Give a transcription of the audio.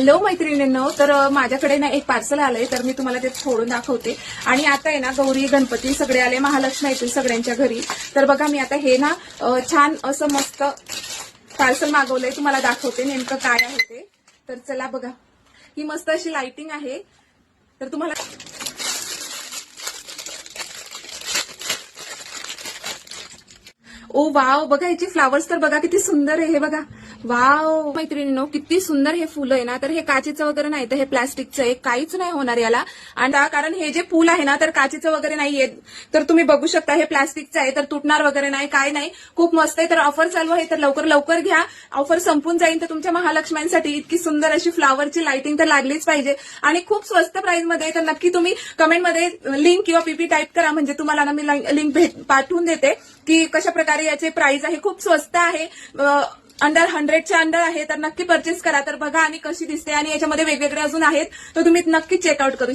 Hello मैत्रिणींनो, तर माझ्याकडे ना एक पार्सल आलंय, तर मी तुम्हाला ते फोडून दाखवते. आणि आता आहे ना गौरी गणपती सगळे आले, महालक्ष्मी येतील सगळ्यांच्या घरी. तर बघा मी आता हे ना छान असं मस्त पार्सल मागवलंय, तुम्हाला दाखवते नेमकं काय आहे ते. तर चला बघा, ही मस्त अशी लाइटिंग आहे. तर तुम्हाला ओ वाव, बघा याचे फ्लावर्स तर बघा किती सुंदर आहे. हे बघा, वाव मैत्रिणींनो, किती सुंदर हे फुलं आहे ना. तर हे काचेचं वगैरे नाही, तर हे प्लास्टिकचं आहे, काहीच नाही होणार याला. आणि कारण हे जे फुल आहे ना, तर काचेचं वगैरे नाहीये. तर तुम्ही बघू शकता हे प्लास्टिकचं आहे, तर तुटणार वगैरे नाही, काय नाही. खूप मस्त आहे. तर ऑफर चालू आहे, तर लवकर लवकर घ्या, ऑफर संपून जाईल. तर तुमच्या महालक्ष्म्यांसाठी इतकी सुंदर अशी फ्लावरची लाइटिंग तर लागलीच पाहिजे, आणि खूप स्वस्त प्राइसमध्ये. तर नक्की तुम्ही कमेंटमध्ये लिंक किंवा पीपी टाईप करा, म्हणजे तुम्हाला ना मी लिंक पाठवून देते की कशा प्रकारे याचे प्राइस आहे. खूप स्वस्त आहे, अंडर 100च्या अंडर आहे. तर नक्की परचेस करा. तर बघा आणि कशी दिसते, आणि याच्यामध्ये वेगवेगळे अजून आहेत, तर तुम्ही नक्की चेकआउट करू